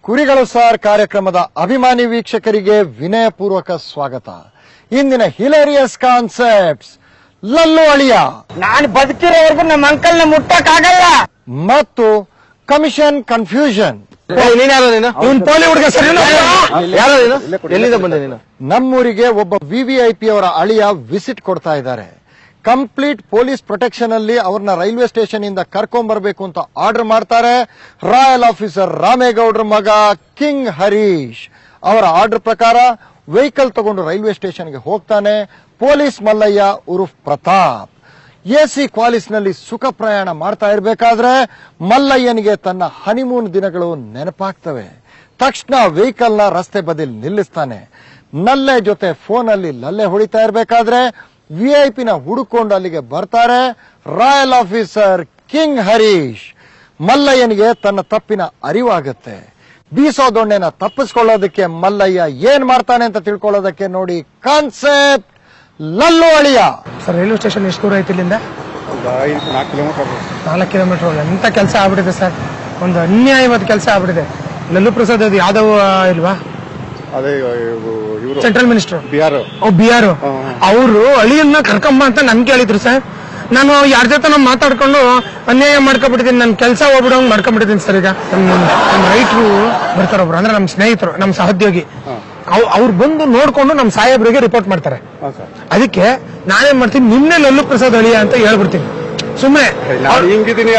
ಕುರಿಗಳು ಸಾರ್ ಕಾರ್ಯಕ್ರಮದ ಅಭಿಮಾನಿ ವೀಕ್ಷಕರಿಗೆ ವಿನಯಪೂರ್ವಕ ಸ್ವಾಗತ. ಇಂದಿನ ಹಿಲೇರಿಯಸ್ ಕಾನ್ಸೆಪ್ಟ್ಸ್ ಲಲ್ಲು ಅಳಿಯ, ನಾನು ಬದುಕಿರೋವರೆಗೂ ನಮ್ಮ ಅಂಕಲ್ ನ ಮುಟ್ಟಕ್ಕಾಗಲ್ಲ ಮತ್ತು ಕಮಿಷನ್ ಕನ್ಫ್ಯೂಷನ್. ನಮ್ಮೂರಿಗೆ ಒಬ್ಬ ವಿವಿಐಪಿ ಅವರ ಅಳಿಯ ವಿಸಿಟ್ ಕೊಡ್ತಾ ಇದ್ದಾರೆ. ಕಂಪ್ಲೀಟ್ ಪೊಲೀಸ್ ಪ್ರೊಟೆಕ್ಷನ್ ಅಲ್ಲಿ ಅವ್ರನ್ನ ರೈಲ್ವೆ ಸ್ಟೇಷನ್ ಇಂದ ಕರ್ಕೊಂಡ್ ಬರಬೇಕು ಅಂತ ಆರ್ಡರ್ ಮಾಡ್ತಾರೆ. ರಾಯಲ್ ಆಫೀಸರ್ ರಾಮೇಗೌಡ್ರ ಮಗ ಕಿಂಗ್ ಹರೀಶ್ ಅವರ ಆರ್ಡರ್ ಪ್ರಕಾರ ವೆಹಿಕಲ್ ತಗೊಂಡು ರೈಲ್ವೆ ಸ್ಟೇಷನ್ಗೆ ಹೋಗ್ತಾನೆ. ಪೊಲೀಸ್ ಮಲ್ಲಯ್ಯ ಉರುಫ್ ಪ್ರತಾಪ್ ಎಸಿ ಕ್ವಾಲಿಸ್ನಲ್ಲಿ ಸುಖ ಪ್ರಯಾಣ ಮಾಡ್ತಾ ಇರಬೇಕಾದ್ರೆ ಮಲ್ಲಯ್ಯನಿಗೆ ತನ್ನ ಹನಿಮೂನ್ ದಿನಗಳು ನೆನಪಾಗ್ತವೆ. ತಕ್ಷಣ ವೆಹಿಕಲ್ ನ ರಸ್ತೆ ಬದಿಲ್ ನಿಲ್ಲಿಸ್ತಾನೆ. ನಲ್ಲೆ ಜೊತೆ ಫೋನ್ ಅಲ್ಲಿ ಲಲ್ಲೆ ಹೊಡಿತಾ ಇರಬೇಕಾದ್ರೆ ವಿಐಪಿನ ಹುಡುಕೊಂಡು ಅಲ್ಲಿಗೆ ಬರ್ತಾರೆ ರಾಯಲ್ ಆಫೀಸರ್ ಕಿಂಗ್ ಹರೀಶ್. ಮಲ್ಲಯ್ಯನಿಗೆ ತನ್ನ ತಪ್ಪಿನ ಅರಿವಾಗುತ್ತೆ. ಬೀಸೋ ದೊಣ್ಣೆನ ತಪ್ಪಿಸ್ಕೊಳ್ಳೋದಕ್ಕೆ ಮಲ್ಲಯ್ಯ ಏನ್ ಮಾಡ್ತಾನೆ ಅಂತ ತಿಳ್ಕೊಳ್ಳೋದಕ್ಕೆ ನೋಡಿ ಕಾನ್ಸೆಪ್ಟ್ ಲಲ್ಲು ಅಳಿಯ. ಸರ್, ರೈಲ್ವೆ ಸ್ಟೇಷನ್ ಎಷ್ಟು ದೂರ ಐತಿ ಇಲ್ಲಿಂದ? 4 ಕಿಲೋಮೀಟರ್. ಎಂತ ಕೆಲಸ ಆಗ್ಬಿಟ್ಟಿದೆ ಸರ್, ಒಂದು ಅನ್ಯಾಯವಾದ ಕೆಲಸ ಆಗ್ಬಿಟ್ಟಿದೆ. ಲಲ್ಲು ಪ್ರಸಾದ್ ಅದು ಯಾದವ್ ಇಲ್ವಾ, ಸೆಂಟ್ರಲ್ ಮಿನಿಸ್ಟರ್ ಬಿಆರ್ ಅವರು ಅಳಿಯನ್ನ ಕರ್ಕೊಂಬ ಅಂತ ನನ್ ಕೇಳಿದ್ರು ಸರ್. ನಾನು ಯಾರ ಜೊತೆ ನಾವು ಮಾತಾಡ್ಕೊಂಡು ಅನ್ಯಾಯ ಮಾಡ್ಕೊಂಡ್ಬಿಟ್ಟಿದ್ದೀನಿ, ನನ್ ಕೆಲಸ ಹೋಗ್ಬಿಡೋಂಗ್ ಮಾಡ್ಕೊಂಡ್ಬಿಟ್ಟಿದ್ದೀನಿ ಸರ್. ಈಗ ನಮ್ಮ ರೈತರು ಬರ್ತಾರೊಬ್ರು, ಅಂದ್ರೆ ನಮ್ಮ ಸ್ನೇಹಿತರು, ನಮ್ಮ ಸಹೋದ್ಯೋಗಿ, ಅವ್ರು ಬಂದು ನೋಡ್ಕೊಂಡು ನಮ್ಮ ಸಾಹೇಬ್ರಿಗೆ ರಿಪೋರ್ಟ್ ಮಾಡ್ತಾರೆ. ಅದಕ್ಕೆ ನಾನೇನ್ ಮಾಡ್ತೀನಿ, ನಿನ್ನೆ ಲಲ್ಲು ಪ್ರಸಾದ್ ಅಳಿಯ ಅಂತ ಹೇಳ್ಬಿಡ್ತೀನಿ. ಸುಮ್ಮನೆ ಹಿಂಗಿದ್ದೀನಿ,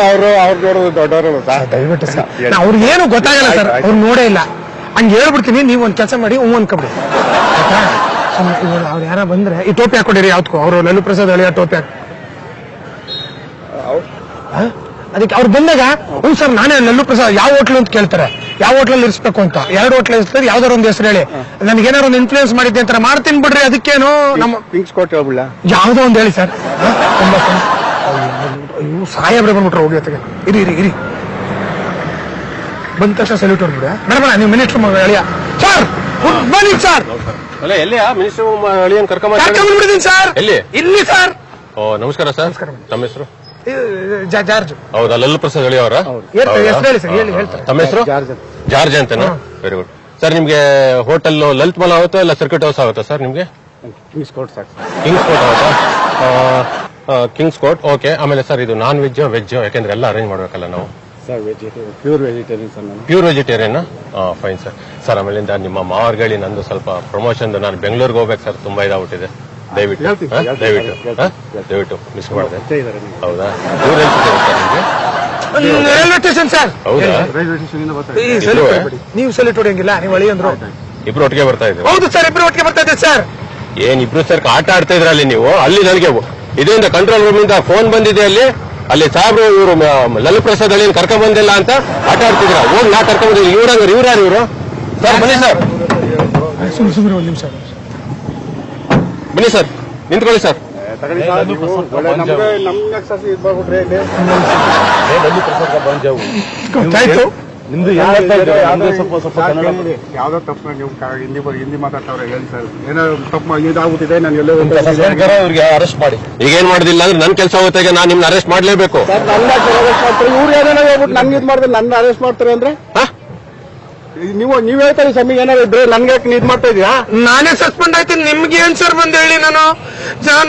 ದಯವಿಟ್ಟು ಸರ್, ಅವ್ರಿಗೆ ಏನು ಗೊತ್ತಾಗಲ್ಲ ಸರ್, ಅವ್ರು ನೋಡೇ ಇಲ್ಲ. ಹಂಗೆ ಹೇಳ್ಬಿಡ್ತೀನಿ, ನೀವು ಒಂದ್ ಕೆಲಸ ಮಾಡಿ ಅನ್ಕೊಬಿಡಿ ಆಯ್ತಾ. ಅವ್ರು ಯಾರ ಬಂದ್ರೆ ಈ ಟೋಪಿ ಹಾಕೊಂಡಿರಿ, ಯಾವ್ದಕ್ಕೂ ಅವರು ಲಲ್ಲು ಪ್ರಸಾದ್ ಅಳಿಯ ಟೋಪಿ ಹಾಕಿ. ಅದಕ್ಕೆ ಅವ್ರು ಬಂದಾಗ ಹ್ಞೂ ಸರ್ ನಾನೇ ಲಲ್ಲು ಪ್ರಸಾದ್, ಯಾವ ಹೋಟ್ಲು ಅಂತ ಕೇಳ್ತಾರೆ, ಯಾವ ಹೋಟ್ಲಲ್ಲಿ ಇರಿಸ್ಬೇಕು ಅಂತ. 2 ಹೋಟ್ಲ್ ಇರ್ತಾರೆ, ಯಾವ್ದಾರು ಒಂದು ಹೆಸರು ಹೇಳಿ, ನನಗೇನಾರು ಒಂದು ಇನ್ಫ್ಲೂಯೆನ್ಸ್ ಮಾಡಿದ್ದೆ ಅಂತ ಮಾಡ್ತೀನಿ ಬಿಡ್ರಿ. ಅದಕ್ಕೇನು ನಮ್ಮ ಯಾವ್ದೋ ಒಂದು ಹೇಳಿ ಸರ್. ತುಂಬಾ ಇವು ಸಾಹೇಬ್ರೆ ಬಂದ್ಬಿಟ್ರು, ಹೋಗಿ ಹೊತ್ತಿಗೆ ಇರಿ ಇರಿ ಇರಿ. ಬಂದ ತಕ್ಷಣ ಸಲ್ಯೂಟ್ ಹೊಡ್ಬಿಡ. ಬೇಡ ನೀವು ಮಿನಿಸ್ಟರ್ ಅಳಿಯ ಸರ್, ಗುಡ್ ಮಾರ್ನಿಂಗ್ ಸರ್. ಕರ್ಕೊಂಡ್ಬಿಡ್ತೀನಿ ಸರ್. ಇಲ್ಲಿ ಸರ್. ನಮಸ್ಕಾರ ಸರ್, ತಮ್ಮ ಹೆಸರು? ಜಾರ್ಜ್. ಹೌದಾ, ಲಲ್ಲು ಪ್ರಸಾದ್ ಅಳಿಯ ಅವರ ಹೆಸರು ಹೇಳಿ ಸರ್. ಹೇಳ್ತಾರೆ. ತಮ್ಮ ಹೆಸರು? ಜಾರ್ಜ್ ಅಂತನಾ? Very good sir. ನಿಮ್ಗೆ ಹೋಟೆಲ್ ಲಲಿತ್ ಮಹಲ್ ಆಗುತ್ತಾ ಇಲ್ಲ ಸರ್ಕಿಟ್ ಹೌಸ್ ಆಗುತ್ತಾ ಸರ್? ನಿಮ್ಗೆ ಕಿಂಗ್ಸ್ ಕೋರ್ಟ್ ಆಗುತ್ತಾ? Kings court. ಓಕೆ. ಆಮೇಲೆ ಸರ್, ಇದು ನಾನ್ ವೆಜ್ ವೆಜ್, ಯಾಕೆಂದ್ರೆ ಎಲ್ಲ ಅರೇಂಜ್ ಮಾಡ್ಬೇಕಲ್ಲ ನಾವು. Pure vegetarian sir. Pure vegetarian. Fine sir. Sir, ಆಮೇಲಿಂದ ನಿಮ್ಮ ಮಾವರ್ಗಳಿ ನಂದು ಸ್ವಲ್ಪ ಪ್ರಮೋಷನ್, ನಾನು ಬೆಂಗಳೂರಿಗೆ ಹೋಗ್ಬೇಕು ಸರ್, ತುಂಬಾ ಇದಾಗ್ಬಿಟ್ಟಿದೆ. ದಯವಿಟ್ಟು ಮಿಸ್ ಮಾಡಿದೆ. ಹೌದಾ? Railway station sir. ಹೌದಾ? ನೀವು ಸಲ್ಯೂಟ್ ಹೊಡೆಯಂಗಿಲ್ಲ, ನೀವು ಅಳಿ ಅಂದ್ರು. ಇಬ್ರು ಒಟ್ಟಿಗೆ ಬರ್ತಾ ಇದ್ರು? ಹೌದು ಸರ್, ಇಬ್ರು ಒಟ್ಟಿಗೆ ಬರ್ತಾ ಇದ್ದೀವಿ ಸರ್. ಏನ್ ಇಬ್ರು ಸರ್ ಆಟ ಆಡ್ತಾ ಇದ್ರ ಅಲ್ಲಿ ನೀವು? ಅಲ್ಲಿ ನನಗೆ ಇದರಿಂದ ಕಂಟ್ರೋಲ್ ರೂಮ್ ಇಂದ ಫೋನ್ ಬಂದಿದೆ. ಅಲ್ಲಿ ಸಾಹೇಬ್ರು ಇವರು ಲಲ್ಲು ಪ್ರಸಾದ್ ಅಳಿಯನ್ ಕರ್ಕೊಂಡ್ ಬಂದಿಲ್ಲ ಅಂತ ಆಟ ಆಡ್ತಿದ್ರ. ಹೋಗಿ ನಾ ಕರ್ಕೊಂಡ್ ಬಂದಿಲ್ಲ. ಇವ್ರಾರು ಇವರು ಸರ್. ಬನ್ನಿ ಸರ್, ಸುಮ್ಮನೆ ಒಂದು ನಿಮಿಷ ಬನ್ನಿ ಸರ್, ನಿಂತ್ಕೊಳ್ಳಿ ಸರ್. ನಿಮ್ದು ಯಾವ್ದೋ ತಪ್ಪು, ನೀವು ಹಿಂದಿ ಮಾತಾಡ್ತಾವ್ರೆ ಹೇಳಿ ಸರ್. ಏನೋ ತಪ್ಪು ಇದಾಗುತ್ತಿದೆ, ನಾನು ಎಲ್ಲೋ ಇವ್ರಿಗೆ ಅರೆಸ್ಟ್ ಮಾಡಿ. ಈಗ ಏನ್ ಮಾಡುದಿಲ್ಲ ಅಂದ್ರೆ ನನ್ ಕೆಲಸ ಹೋಗ್ತಾಗ ನಾನು ನಿಮ್ನ ಅರೆಸ್ಟ್ ಮಾಡ್ಲೇಬೇಕು. ಇವ್ರು ಏನೇನೋ ಹೇಳ್ಬಿಟ್ಟು ನನ್ಗೆ ಇದು ಮಾಡಿದ್ರೆ ನನ್ನ ಅರೆಸ್ಟ್ ಮಾಡ್ತಾರೆ ಅಂದ್ರೆ ನೀವ್ ಹೇಳ್ತಾರೆ ಸಮಯ ಏನಾದ್ರು ಇದ್ರೆ ನನ್ಗೆ ಇದ್ ಮಾಡ್ತಾ ಇದೀಯಾ? ನಾನೇ ಸಸ್ಪೆಂಡ್ ಆಯ್ತೀನಿ, ನಿಮ್ಗೆ ಏನ್ ಸರ್ ಬಂದ್ ಹೇಳಿ. ನಾನು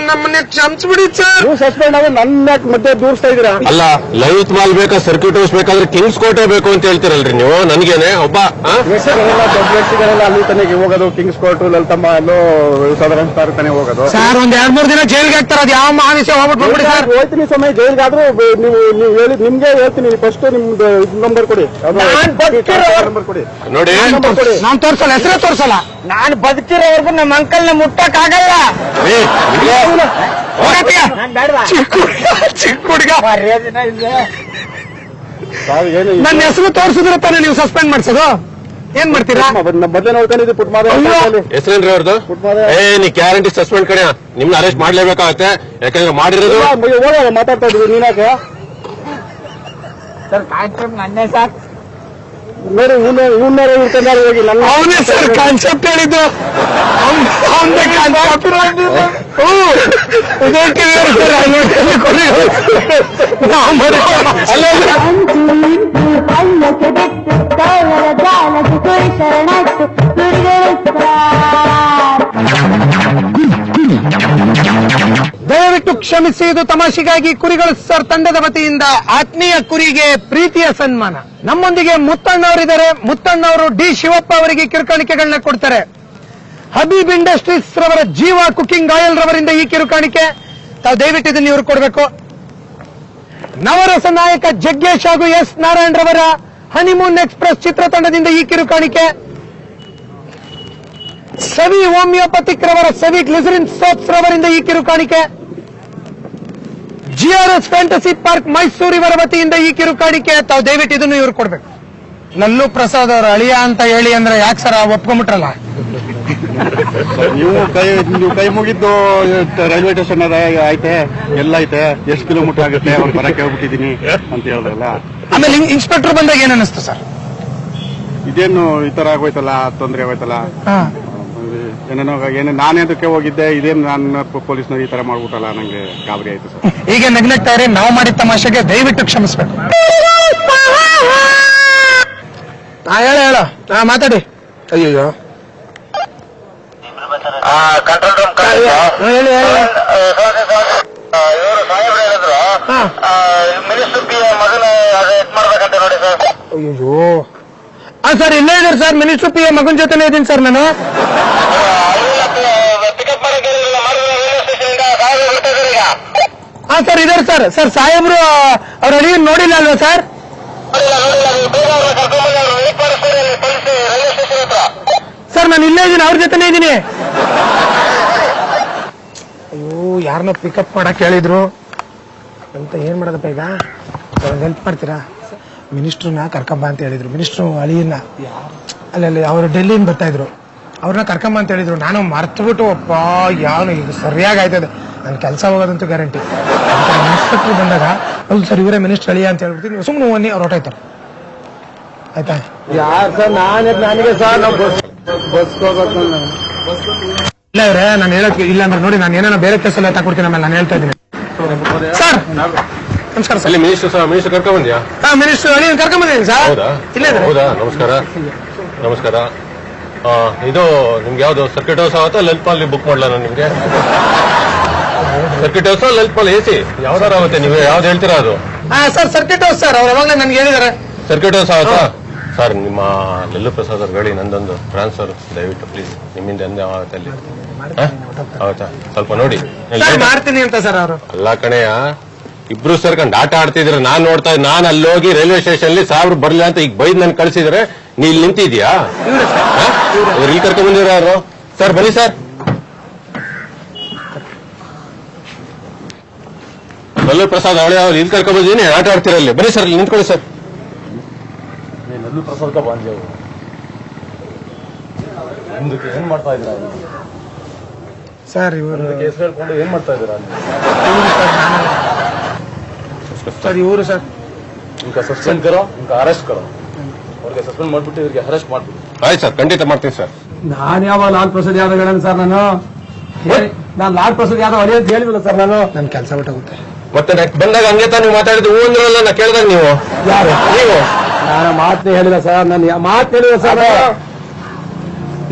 ನಮ್ಮನ್ನ ಕ್ಷಮಿಸ್ಬಿಡಿ ಸರ್. ನೀವು ಸಸ್ಪೆಂಡ್ ಆದ್ರೆ ನನ್ನ ಮತ್ತೆ ದೂರಿಸ್ತಾ ಇದೀರಾ? ಅಲ್ಲ, ಲಲಿತ್ ಮಹಲ್ ಬೇಕಾ ಸರ್ಕ್ಯೂಟ್ ಹೌಸ್ ಬೇಕಾದ್ರೆ ಕಿಂಗ್ಸ್ ಕೋಟೆ ಬೇಕು ಅಂತ ಹೇಳ್ತಿರಲ್ರಿ ನೀವು. ನನ್ಗೇನೆ ಒಬ್ಬ ಹೆಸರುಗಳೆಲ್ಲ ದೊಡ್ಡ ವ್ಯಕ್ತಿಗಳೆಲ್ಲ ಅಲ್ಲಿ ತನಗೆ ಹೋಗೋದು, ಕಿಂಗ್ಸ್ ಕೋರ್ಟ್ ಲಲಿತಮ್ಮ ಅಲ್ಲೋ ಸಾಧಾರಣ ತಾನೇ ಹೋಗೋದು ಸರ್. ಒಂದ್ 2-3 ದಿನ ಜೈಲ್ಗೆ ಹಾಕ್ತಾರ, ಅದು ಯಾವ ಮಹಾನಿಷ ಹೋಗ್ಬಿಟ್ಟು ಸರ್. ಹೋಯ್ತೀನಿ ಸಮಯ ಜೈಲ್ಗಾದ್ರೂ ನೀವು ಹೇಳಿ ನಿಮ್ಗೆ ಹೇಳ್ತೀನಿ. ಫಸ್ಟ್ ನಿಮ್ದು ನಂಬರ್ ಕೊಡಿ, ನಂಬರ್ ಕೊಡಿ. ನೋಡಿ, ನಾನ್ ತೋರ್ಸಲ್ಲ, ಹೆಸರೇ ತೋರ್ಸಲ್ಲ. ನಾನು ಬದುಕಿರೋವರೆಗೂ ನಮ್ಮ ಅಂಕಲ್ ನ ಮುಟ್ಟಕ್ಕಾಗಲ್ಲ. ಚಿಕ್ಕ ಹುಡುಗ ನನ್ನ ಹೆಸರು ತೋರಿಸಿದ್ರೆ ತಾನೇ ನೀವು ಸಸ್ಪೆಂಡ್ ಮಾಡ್ಸೋದು? ಏನ್ ಮಾಡ್ತೀರಾ? ಹೆಸರೇನ್ರಿ ಅವ್ರದ್ದು? ನೀ ಗ್ಯಾರಂಟಿ ಸಸ್ಪೆಂಡ್ ಕಡೆ ನಿಮ್ನ ಅರೆಸ್ಟ್ ಮಾಡ್ಲೇಬೇಕಾಗತ್ತೆ, ಯಾಕಂದ್ರೆ ಮಾಡಿರೋದು. ಮಾತಾಡ್ತಾ ಇದ್ದೀವಿ ನೀನಾಗೆ ಸರ್. ಕಾನ್ಸೆಪ್ಟ್ ನನ್ನೇ ಸರ್. ನೋಡಿ ಇವನ್ನೇ ಇರ್ತಾರೆ ಹೋಗಿ. ಅವನೇ ಸರ್ ಕಾನ್ಸೆಪ್ಟ್ ಹೇಳಿದ್ದು. ಜಾಲಕ್ಕೆ ಕ್ಷಮಿಸಿ, ಇದು ತಮಾಷೆಗಾಗಿ ಕುರಿಗಳು ಸರ್ ತಂಡದ ವತಿಯಿಂದ ಆತ್ಮೀಯ ಕುರಿಗೆ ಪ್ರೀತಿಯ ಸನ್ಮಾನ. ನಮ್ಮೊಂದಿಗೆ ಮುತ್ತಣ್ಣವರಿದ್ದಾರೆ. ಮುತ್ತಣ್ಣವರು ಡಿ ಶಿವಪ್ಪ ಅವರಿಗೆ ಕಿರುಕಾಣಿಕೆಗಳನ್ನ ಕೊಡ್ತಾರೆ. ಹಬೀಬ್ ಇಂಡಸ್ಟ್ರೀಸ್ ರವರ ಜೀವ ಕುಕಿಂಗ್ ಆಯಿಲ್ ರವರಿಂದ ಈ ಕಿರುಕಾಣಿಕೆ. ತಾವು ದಯವಿಟ್ಟು ಇದನ್ನು ಇವರು ಕೊಡಬೇಕು. ನವರಸ ನಾಯಕ ಜಗ್ಗೇಶ್ ಹಾಗೂ ಎಸ್ ನಾರಾಯಣ್ ರವರ ಹನಿಮೂನ್ ಎಕ್ಸ್ಪ್ರೆಸ್ ಚಿತ್ರತಂಡದಿಂದ ಈ ಕಿರುಕಾಣಿಕೆ. ಸವಿ ಹೋಮಿಯೋಪತಿಕ್ ರವರ ಸವಿ ಗ್ಲಿಸರಿನ್ ಸೋಪ್ಸ್ ರವರಿಂದ ಈ ಕಿರುಕಾಣಿಕೆ. ಜಿಆರ್ಎಸ್ ಫ್ಯಾಂಟಸಿ ಪಾರ್ಕ್ ಮೈಸೂರು ಇವರ ವತಿಯಿಂದ ಈ ಕಿರುಕಾಣಿಕೆ. ತಾವು ದಯವಿಟ್ಟು ಇದನ್ನು ಇವರು ಕೊಡ್ಬೇಕು. ಲಲ್ಲು ಪ್ರಸಾದ್ ಅವರ ಅಳಿಯ ಅಂತ ಹೇಳಿ ಅಂದ್ರೆ ಯಾಕೆ ಸರ್ ಒಪ್ಕೊಂಡ್ಬಿಟ್ರಲ್ಲ? ನೀವು ಕೈ ಮುಗಿದ್ದು ರೈಲ್ವೆ ಸ್ಟೇಷನ್ ಐತೆ, ಎಲ್ಲ ಐತೆ, ಎಷ್ಟು ಕಿಲೋಮೀಟರ್ ಆಗುತ್ತೆ ಅವ್ರು ಬರಕ್ಕೆ ಹೋಗ್ಬಿಟ್ಟಿದೀನಿ ಅಂತ ಹೇಳಿದ್ರಲ್ಲ. ಆಮೇಲೆ ಇನ್ಸ್ಪೆಕ್ಟರ್ ಬಂದಾಗ ಏನ್ ಅನಿಸ್ತು ಸರ್? ಇದೇನು ಈ ತರ ಆಗೋಯ್ತಲ್ಲ, ತೊಂದರೆ ಆಗೋಯ್ತಲ್ಲ, ಏನೇನೋ ನಾನೇ ಅದಕ್ಕೆ ಹೋಗಿದ್ದೆ, ಇದೇನು ನಾನು ಪೊಲೀಸ್ನವ್ರು ಈ ತರ ಮಾಡ್ಬಿಟ್ಟಲ್ಲ, ನಂಗೆ ಗಾಬರಿ ಆಯ್ತು ಸರ್. ಹೀಗೆ ನಗ್ನಗ್ತಾ ಇರಿ. ನಾವು ಮಾಡಿದ ತಮಾಷೆಗೆ ದಯವಿಟ್ಟು ಕ್ಷಮಿಸ್ಬೇಕು. ಹೇಳ ಮಾತಾಡಿ. ಅಯ್ಯೋ ಕಂಟ್ರೋಲ್ ರೂಮ್ ಹೇಳಿ ಹೇಳಿ. ಇವರು ಸಾಹೇಬ್ರು ಹೇಳಿದ್ರು ಮಿನಿಸ್ಟರ್ ಪಿ ಮಗನ ಎತ್ ಮಾಡ್ಬೇಕಂತ ನೋಡಿ ಸರ್. ಅಯ್ಯೋ ಸರ್ ಇಲ್ಲೇ ಇದ್ದಾರೆ ಸರ್. ಮಿನಿಸ್ಟರ್ ಪಿ ಮಗನ ಜೊತೆನೇ ಇದ್ದೀನಿ ಸರ್ ನಾನು. ಪಿಕಪ್ ಮಾಡಕ್ಕೆ ರೈಲ್ವೆ ಸ್ಟೇಷನ್ ಇಂದ ಸಾಹೇಬ್ರು ಬಿಟ್ಟಿದ್ದಾರೆ ಈಗ. ಸರ್ ಇದಾರೆ ಸರ್. ಸರ್ ಸಾಹೇಬ್ರು ಅವ್ರ ಅಡಿಗೆ ನೋಡಿಲ್ಲ ಅಲ್ವಾ ಸರ್? ನೋಡಿಲ್ಲ ನೀವು ಬೇಗ ಅವ್ರನ್ನ ಕರ್ಕೊಂಡ್ಬಂದು ಅವ್ರು ವೇಟ್ ಮಾಡಿಸ್ತಾರೆ ಅಲ್ಲಿ ಪೊಲೀಸ್ ರೈಲ್ವೆ ಸ್ಟೇಷನ್ ಹತ್ರ. ಸರ್ ನಾನು ಇಲ್ಲೇ ಇದ್ದೀನಿ, ಅವ್ರ ಜೊತೆನೇ ಇದ್ದೀನಿ. ಅಯ್ಯೋ ಯಾರನ್ನ ಪಿಕಪ್ ಮಾಡಕ್ ಹೇಳಿದ್ರು ಅಂತ ಏನ್ ಮಾಡೋದಪ್ಪ ಈಗ? ಹೆಲ್ಪ್ ಮಾಡ್ತೀರಾ? ಮಿನಿಸ್ಟ್ರನ್ನ ಕರ್ಕೊಂಬ ಅಂತ ಹೇಳಿದ್ರು. ಮಿನಿಸ್ಟ್ರು ಅಳಿಯನ್ನ ಅಲ್ಲಲ್ಲಿ ಅವರು ಡೆಲ್ಲಿಯಿಂದ ಬರ್ತಾ ಇದ್ರು. ಅವ್ರನ್ನ ಕರ್ಕೊಂಬ ಅಂತ ಹೇಳಿದ್ರು. ನಾನು ಮರ್ತುಬಿಟ್ಟು ಅಪ್ಪ ಯಾವನು ಈಗ ಸರಿಯಾಗಿ ಆಯ್ತದೆ. ನನ್ನ ಕೆಲಸ ಹೋಗೋದಂತೂ ಗ್ಯಾರಂಟಿ. ಇನ್ಸ್ಪೆಕ್ಟರ್ ಬಂದಾಗ ಹೌದು ಸರ್ ಇವರೇ ಮಿನಿಸ್ಟರ್ ಅಳಿಯ ಅಂತ ಹೇಳ್ಬಿಡ್ತೀನಿ. ಸುಮ್ಮನೆ ಬನ್ನಿ, ಅವ್ರು ಹೊರಟಾಯ್ತಾರೆ. ಆಯ್ತಾ? ಯಾರು ಸರ್? ನನಗೆ ಸರ್ ನಾವು ಬಸ್ ಹೋಗೋದು ಇಲ್ಲ ಇವ್ರೆ ನಾನು ಹೇಳೋಕೆ ಇಲ್ಲ ಅಂದ್ರೆ ನೋಡಿ, ನಾನು ಏನಾರ ಬೇರೆ ಕೇಸಲ್ಲಿ ತಗೊಡ್ತೀನಿ. ಆಮೇಲೆ ನಾನು ಹೇಳ್ತಾ ಇದ್ದೀನಿ ಸರ್. ನಮಸ್ಕಾರ ಸರ್. ಅಲ್ಲಿ ಮಿನಿಸ್ಟರ್ ಕರ್ಕೊಂಡ್ ಬಂದ್ಯಾ? ಮಿನಿಸ್ಟರ್ ಅಳಿ ಕರ್ಕೊಂಡ್ ಬಂದಿದ್ದೀನಿ ಸರ್. ಹೌದಾ? ಇಲ್ಲೇ ಇದ್ದಾರೆ. ಹೌದಾ? ನಮಸ್ಕಾರ ನಮಸ್ಕಾರ. ಇದು ನಿಮ್ಗೆ ಯಾವ್ದು ಸರ್ಕಿಟ್ ಹೌಸ್ ಆಗುತ್ತಾ ಲಲಿತ್ ಮಾಲ್ ಬುಕ್ ಮಾಡ್ಲಾ ನಾನು ನಿಮ್ಗೆ? Circuit house Lalit mall AC ಯಾವ್ದಾರ ಆಗುತ್ತೆ, ನೀವು ಯಾವ್ದು ಹೇಳ್ತೀರಾ ಅದು? Sir circuit house sir. ಅವ್ರು ಅವಾಗಲೇ ನನ್ಗೆ ಹೇಳಿದ್ದಾರೆ. ಸರ್ಕಿಟ್ ಹೌಸ್ ಆಗುತ್ತಾ ಸರ್? ನಿಮ್ಮ ಲಲ್ಲು ಪ್ರಸಾದ್ ಅವ್ರ ಗಾಡಿ ನಂದೊಂದು ಟ್ರಾನ್ಸ್ಫರ್ ದಯವಿಟ್ಟು ಪ್ಲೀಸ್. ನಿಮ್ಮಿಂದ ಎಂದ ಆಗುತ್ತೆ ಅಲ್ಲಿ? ಹೌದಾ? ಸ್ವಲ್ಪ ನೋಡಿ. ಮಾಡ್ತೀನಿ ಅಂತ ಸರ್ ಅವರು. ಅಲ್ಲ ಕಣೆಯ, ಇಬ್ರು ಸೇರ್ಕೊಂಡು ಆಟ ಆಡ್ತಿದ್ರೆ ನಾನ್ ನೋಡ್ತಾ ಇದ್ದೆ. ನಾನು ಅಲ್ಲಿ ಹೋಗಿ ರೈಲ್ವೆ ಸ್ಟೇಷನ್ ಅಲ್ಲಿ ಸಾಬ್ರು ಬರ್ಲಿ ಅಂತ ಈಗ ಬೈದ್ ನನ್ ಕಳ್ಸಿದ್ರೆ ನೀ ಇಲ್ಲಿ ನಿಂತಿದ್ಯಾ? ಇಲ್ಲಿ ಕರ್ಕೊಂಡ್ ಬಂದಿರೋ ಯಾರು ಸರ್? ಬನ್ನಿ ಸರ್. ಲಲ್ಲು ಪ್ರಸಾದ್ ಅವಳೆ ಅವ್ರು ಇಲ್ಲಿ ಕರ್ಕೊಂಡ್ ಬಂದಿದ್ದೀನಿ, ಆಟ ಆಡ್ತಿರಲ್ಲಿ. ಬನ್ನಿ ಸರ್, ಇಲ್ಲಿ ನಿಂತ್ಕೊಳ್ಳಿ ಸರ್. ಲಲ್ಲು ಪ್ರಸಾದ್ का बांधे हो ಮುಂದಕ್ಕೆ ಏನ್ ಮಾಡ್ತಾ ಇದ್ದೀರಾ ಸರ್? ಇವರು ಕೇಸ್ ಹೇಳ್ಕೊಂಡು ಏನ್ ಮಾಡ್ತಾ ಇದ್ದೀರಾ ಸರ್? ಇವರು ಸರ್ इनका सस्पेंड करो, इनका अरेस्ट करो. ಅವ್ರಿಗೆ ಸಸ್ಪೆಂಡ್ ಮಾಡ್ಬಿಟ್ಟು ಇವ್ರಿಗೆ ಅರೆಸ್ಟ್ ಮಾಡ್ಬಿಟ್ಟು. ಆಯ್ತು ಸರ್, ಖಂಡಿತ ಮಾಡ್ತೀನಿ ಸರ್. ನಾನು ಯಾವ ಲಾಲ್ ಪ್ರಸಾದ್ ಯಾದವ್ ಹೇಳೋಣ ಸರ್? ನಾನು ಲಾಲ್ ಪ್ರಸಾದ್ ಯಾದವ್ ಅಳಿ ಅಂತ ಹೇಳಿಲ್ಲ ಸರ್. ನನ್ನ ಕೆಲಸ ಬಿಟ್ಟಾಗುತ್ತೆ. ಮತ್ತೆ ಬಂದಾಗ ಹಂಗೆ ತಾನು ಮಾತಾಡಿದ್ದು ಹೂ ಅಂದ್ರಲ್ಲ, ನಾ ಕೇಳಿದಾಗ ನೀವು ಯಾರು? ನೀವು ನಾನು ಮಾತೇ ಹೇಳಿಲ್ಲ ಸರ್. ನಾನು ಮಾತು ಹೇಳಿಲ್ಲ ಸರ್.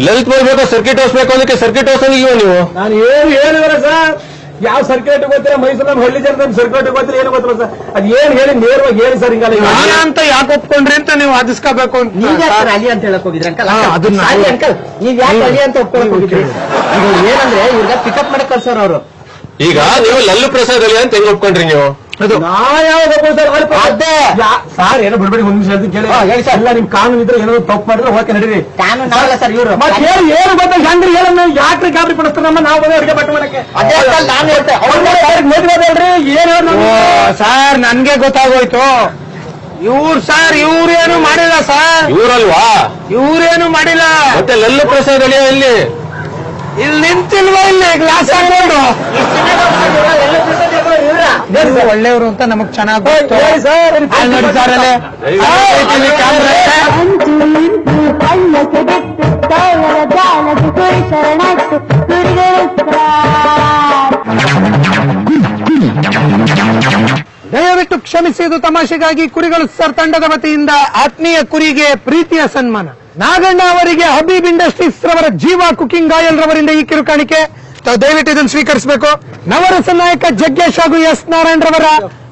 ಲಲಿತ್ ಮಾಲ್ ಬೇಕು, ಸರ್ಕಿಟ್ ಹೌಸ್ ಬೇಕು ಅದಕ್ಕೆ ಸರ್ಕಿಟ್ ಹೌಸ್ ನೀವು ನಾನು ಏನು ಹೇಳಿದ್ರೆ ಸರ್? ಯಾವ ಸರ್ಕಿಟ್ ಗೊತ್ತಿಲ್ಲ, ಮೈಸೂರಲ್ಲಿ ಹಳ್ಳಿ ಜನ ಸರ್ಕಿಟ್ ಗೊತ್ತಿಲ್ಲ, ಏನು ಗೊತ್ತಿಲ್ಲ ಸರ್. ಅದ್ ಏನ್ ಹೇಳಿ ನೇರವಾಗಿ ಹೇಳಿ ಸರ್. ಹಿಂಗಲ್ಲ ಅಂತ ಯಾಕೆ ಒಪ್ಕೊಂಡ್ರಿ ಅಂತ ನೀವು ವಾದಿಸ್ಕೋಬೇಕು ಅಂತ. ಅಲಿ ಅಂತ ಹೇಳಕ್ ಹೋಗಿದ್ರಿ ಅಂಕಲ್? ಅದನ್ನ ಅಂಕಲ್ ನೀವ್ ಯಾಕೆ ಅಲಿ ಅಂತ ಒಪ್ಕೊಳಕ್ ಹೋಗಿದ್ರಿ? ಈಗ ಏನಂದ್ರೆ ಇವ್ರಿಗೆ ಪಿಕಪ್ ಮಾಡಕ್ ಕಳ್ಸೋರು ಅವರು. ಈಗ ನೀವು ಲಲ್ಲು ಪ್ರಸಾದ್ ಅಲಿ ಅಂತ ಹೆಂಗ್ ಒಪ್ಕೊಂಡ್ರಿ ನೀವು? ನಾ ಯಾವಾಗ ಅದೇ ಸರ್ ಏನೋ ಬಿಡ್ಬೇಡಿ, ಒಂದ್ ನಿಮಿಷ ಹೇಳ್ತೀನಿ ಕೇಳಿ. ಹೇಳಿ ಸರ್. ಎಲ್ಲ ನಿಮ್ ಕಾನೂನು ಇದ್ರೆ ಏನೋ ತಪ್ಪು ಮಾಡಿದ್ರೆ ಹೋಗಿ ನಡೀರಿ. ಕಾನೂನು ಅಲ್ಲ ಸರ್ ಇವರು. ಮತ್ತೆ ಏನು ಗೊತ್ತ ಹೆಂಗ್ರಿ ಹೇಳಮ್ಮ? ಯಾಕ್ರಿ ಗಾಬರಿ ಪಡಿಸ್ತಾರಮ್ಮ? ನಾವು ಬಂದು ಅಡಿಗೆ ಬಟ್ಟೆ ಮಾಡಕ್ಕೆ ಅದೇ ಅಂಕಲ್ ನಾನು ಹೇಳ್ತೆ. ನೋಡ್ಬೋದಲ್ರಿ ಏನು ಸರ್ ನನ್ಗೆ ಗೊತ್ತಾಗೋಯ್ತು. ಇವ್ರೇನು ಮಾಡಿಲ್ಲ ಸರ್. ಇವರಲ್ವಾ? ಇವ್ರೇನು ಮಾಡಿಲ್ಲ. ಮತ್ತೆ ಲಲ್ಲು ಪ್ರಸಾದ್ ಅಲಿ ಇಲ್ಲಿ ಇಲ್ಲಿ ನಿಂತಿಲ್ವಾ? ಇಲ್ಲಿ ಗ್ಲಾಸ್ ಹಾಕೊಂಡು ನೀವು ಒಳ್ಳೆಯವರು ಅಂತ ನಮಗ್ ಚೆನ್ನಾಗಿ ಗೊತ್ತು. ನೋಡಿ ಸರ್ ಅಲ್ಲೇ ಕ್ಯಾಮ್ರಾ ದಯವಿಟ್ಟು ಕ್ಷಮಿಸಿ, ಇದು ತಮಾಷೆಗಾಗಿ ಕುರಿಗಳು ಸರ್ ತಂಡದ ವತಿಯಿಂದ ಆತ್ಮೀಯ ಕುರಿಗೆ ಪ್ರೀತಿಯ ಸನ್ಮಾನ. ನಾಗಣ್ಣ ಅವರಿಗೆ ಹಬೀಬ್ ಇಂಡಸ್ಟ್ರೀಸ್ ರವರ ಜೀವ ಕುಕಿಂಗ್ ಆಯಿಲ್ ರವರಿಂದ ಈ ಕಿರುಕಾಣಿಕೆ. ತಾವು ದಯವಿಟ್ಟು ಇದನ್ನು ಸ್ವೀಕರಿಸಬೇಕು. ನವರಸ ನಾಯಕ ಜಗ್ಗೇಶ್ ಹಾಗೂ ಎಸ್ ನಾರಾಯಣ್ ರವರ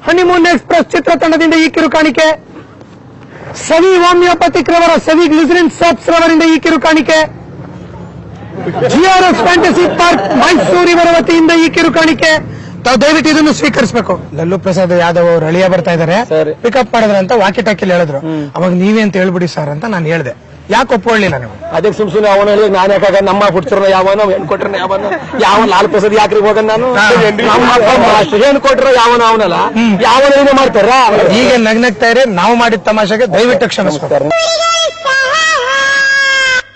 ಹನಿಮೂನ್ ಎಕ್ಸ್ಪ್ರೆಸ್ ಚಿತ್ರತಂಡದಿಂದ ಈ ಕಿರು ಕಾಣಿಕೆ. ಸವಿ ಹೋಮಿಯೋಪತಿಕ್ ರವರ ಸವಿ ಗ್ಲಿಸರಿನ್ ಸಾಪ್ಸ್ ರವರಿಂದ ಈ ಕಿರು ಕಾಣಿಕೆ. GRS ಫ್ಯಾಂಟಸಿ ಪಾರ್ಕ್ ಮೈಸೂರು ಇವರ ವತಿಯಿಂದ ಈ ಕಿರು ಕಾಣಿಕೆ. ತಾವು ದಯವಿಟ್ಟು ಇದನ್ನು ಸ್ವೀಕರಿಸಬೇಕು. ಲಲ್ಲು ಪ್ರಸಾದ್ ಯಾದವ್ ಅವರು ಅಳಿಯ ಬರ್ತಾ ಇದ್ದಾರೆ, ಪಿಕಪ್ ಮಾಡಿದ್ರೆ ಅಂತ ವಾಕಿ ಟಾಕಿಲ್ ಹೇಳಿದ್ರು. ಅವಾಗ ನೀವೇ ಅಂತ ಹೇಳ್ಬಿಡಿ ಸರ್ ಅಂತ ನಾನು ಹೇಳಿದೆ. ಯಾಕೆ ಒಪ್ಕೊಳ್ಳಿಲ್ಲ ನೀವು? ಅದಕ್ಕೆ ಸುಮ್ಸುನೆ ಅವನು ಹೇಳಿ ನಾನು ಯಾಕಾಗ ನಮ್ಮ ಹುಡ್ಸರ್ನ ಯಾವನೋ ಹೆಣ್ ಕೊಟ್ರ ಯಾವನೋ ಯಾವ ಲಾಲ್ ಪ್ರಸಾದ್ ಯಾಕ್ರಿ ಹೋಗ ನಾನು ಹೆಣ್ ಕೊಟ್ರ ಯಾವನ ಅವನಲ್ಲ ಯಾವನ ಮಾಡ್ತಾರ. ಈಗ ನಗ್ನಗ್ತಾ ಇರಿ, ನಾವು ಮಾಡಿದ ತಮಾಷೆಗೆ ದಯವಿಟ್ಟು ಕ್ಷಮಿಸ್ತಾರೆ.